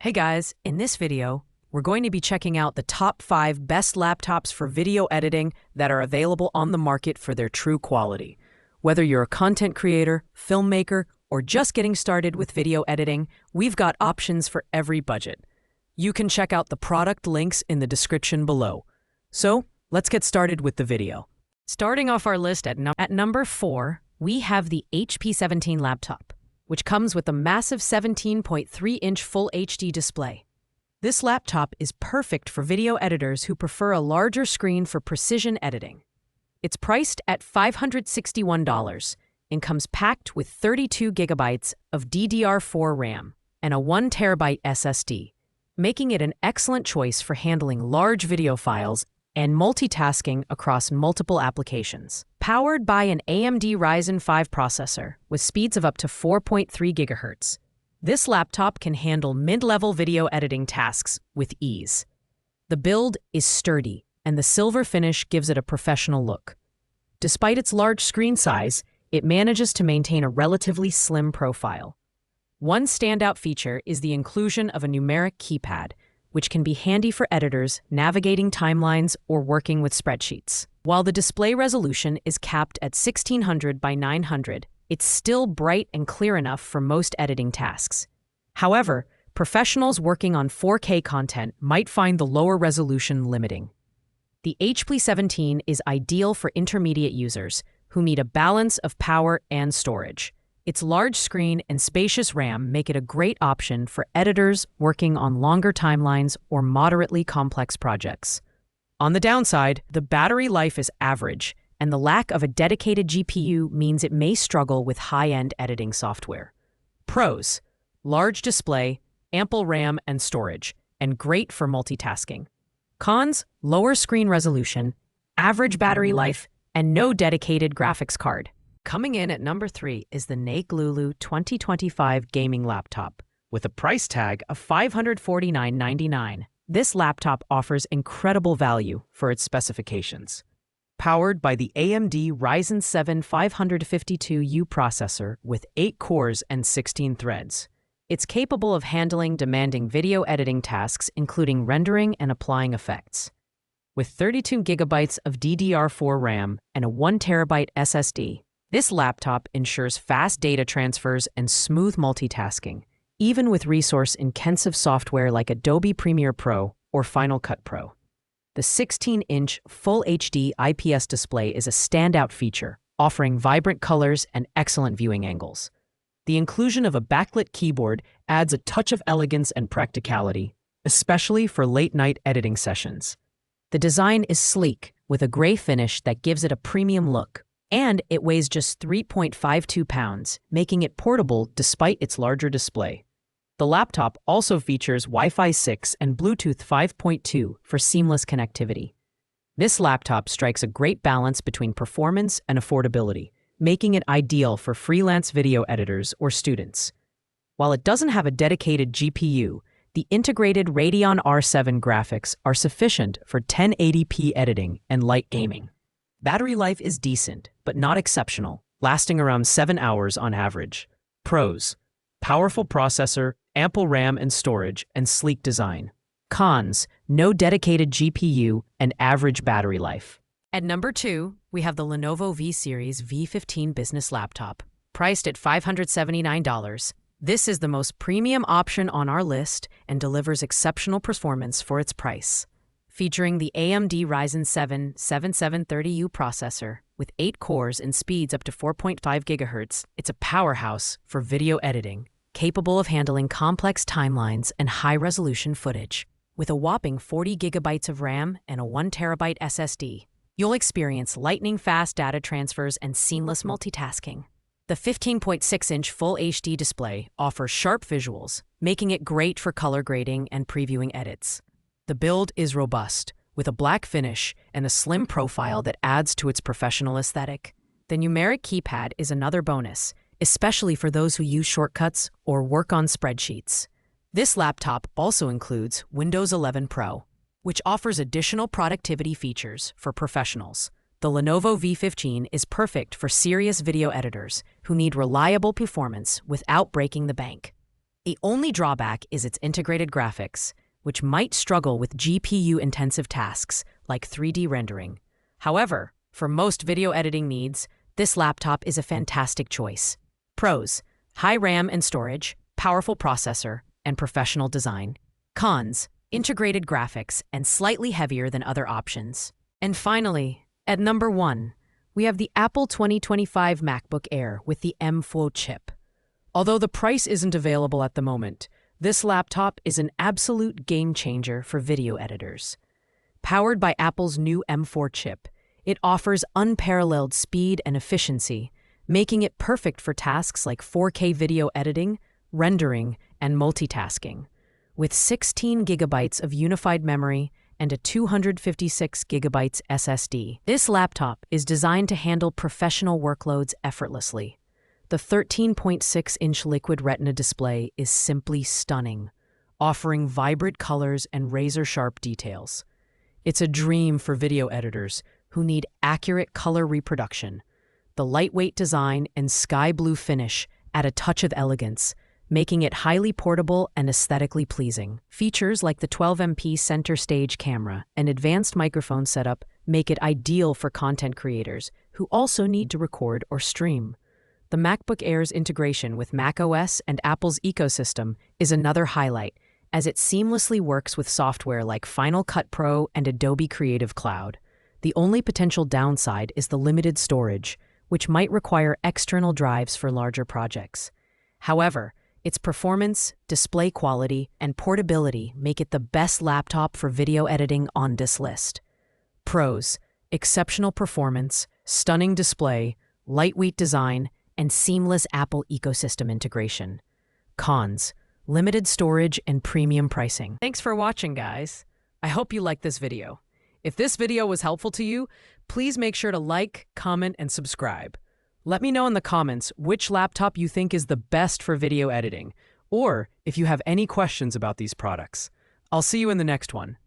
Hey guys, in this video, we're going to be checking out the top 5 best laptops for video editing that are available on the market for their true quality. Whether you're a content creator, filmmaker, or just getting started with video editing, we've got options for every budget. You can check out the product links in the description below. So, let's get started with the video. Starting off our list at number 4, we have the HP 17 laptop, which comes with a massive 17.3-inch Full HD display. This laptop is perfect for video editors who prefer a larger screen for precision editing. It's priced at $561 and comes packed with 32 gigabytes of DDR4 RAM and a 1 terabyte SSD, making it an excellent choice for handling large video files and multitasking across multiple applications. Powered by an AMD Ryzen 5 processor with speeds of up to 4.3 GHz, this laptop can handle mid-level video editing tasks with ease. The build is sturdy, and the silver finish gives it a professional look. Despite its large screen size, it manages to maintain a relatively slim profile. One standout feature is the inclusion of a numeric keypad, which can be handy for editors navigating timelines or working with spreadsheets. While the display resolution is capped at 1600 by 900, it's still bright and clear enough for most editing tasks. However, professionals working on 4K content might find the lower resolution limiting. The HP 17 is ideal for intermediate users who need a balance of power and storage. Its large screen and spacious RAM make it a great option for editors working on longer timelines or moderately complex projects. On the downside, the battery life is average, and the lack of a dedicated GPU means it may struggle with high-end editing software. Pros: large display, ample RAM and storage, and great for multitasking. Cons: lower screen resolution, average battery life, and no dedicated graphics card. Coming in at number 3 is the NAIC Lulu 2025 gaming laptop. With a price tag of $549.99, this laptop offers incredible value for its specifications. Powered by the AMD Ryzen 7 552U processor with 8 cores and 16 threads, it's capable of handling demanding video editing tasks, including rendering and applying effects. With 32 gigabytes of DDR4 RAM and a 1 terabyte SSD, this laptop ensures fast data transfers and smooth multitasking, even with resource-intensive software like Adobe Premiere Pro or Final Cut Pro. The 16-inch Full HD IPS display is a standout feature, offering vibrant colors and excellent viewing angles. The inclusion of a backlit keyboard adds a touch of elegance and practicality, especially for late-night editing sessions. The design is sleek, with a gray finish that gives it a premium look, and it weighs just 3.52 pounds, making it portable despite its larger display. The laptop also features Wi-Fi 6 and Bluetooth 5.2 for seamless connectivity. This laptop strikes a great balance between performance and affordability, making it ideal for freelance video editors or students. While it doesn't have a dedicated GPU, the integrated Radeon R7 graphics are sufficient for 1080p editing and light gaming. Battery life is decent, but not exceptional, lasting around 7 hours on average. Pros: powerful processor, ample RAM and storage, and sleek design. Cons: no dedicated GPU and average battery life. At number 2, we have the Lenovo V Series V15 business laptop. Priced at $579, this is the most premium option on our list and delivers exceptional performance for its price. Featuring the AMD Ryzen 7 7730U processor with 8 cores and speeds up to 4.5 GHz, it's a powerhouse for video editing, capable of handling complex timelines and high-resolution footage. With a whopping 40 gigabytes of RAM and a 1 terabyte SSD, you'll experience lightning-fast data transfers and seamless multitasking. The 15.6-inch Full HD display offers sharp visuals, making it great for color grading and previewing edits. The build is robust, with a black finish and a slim profile that adds to its professional aesthetic. The numeric keypad is another bonus, especially for those who use shortcuts or work on spreadsheets. This laptop also includes Windows 11 Pro, which offers additional productivity features for professionals. The Lenovo V15 is perfect for serious video editors who need reliable performance without breaking the bank. The only drawback is its integrated graphics, which might struggle with GPU-intensive tasks like 3D rendering. However, for most video editing needs, this laptop is a fantastic choice. Pros: high RAM and storage, powerful processor, and professional design. Cons: integrated graphics and slightly heavier than other options. And finally, at number 1, we have the Apple 2025 MacBook Air with the M4 chip. Although the price isn't available at the moment, this laptop is an absolute game changer for video editors. Powered by Apple's new M4 chip, it offers unparalleled speed and efficiency, making it perfect for tasks like 4K video editing, rendering, and multitasking. With 16 gigabytes of unified memory and a 256 gigabytes SSD, this laptop is designed to handle professional workloads effortlessly. The 13.6-inch Liquid Retina display is simply stunning, offering vibrant colors and razor-sharp details. It's a dream for video editors who need accurate color reproduction. The lightweight design and sky blue finish add a touch of elegance, making it highly portable and aesthetically pleasing. Features like the 12MP center stage camera and advanced microphone setup make it ideal for content creators who also need to record or stream. The MacBook Air's integration with macOS and Apple's ecosystem is another highlight, as it seamlessly works with software like Final Cut Pro and Adobe Creative Cloud. The only potential downside is the limited storage, which might require external drives for larger projects. However, its performance, display quality, and portability make it the best laptop for video editing on this list. Pros: exceptional performance, stunning display, lightweight design, and seamless Apple ecosystem integration. Cons: limited storage and premium pricing. Thanks for watching, guys. I hope you liked this video. If this video was helpful to you, please make sure to like, comment, and subscribe. Let me know in the comments which laptop you think is the best for video editing, or if you have any questions about these products. I'll see you in the next one.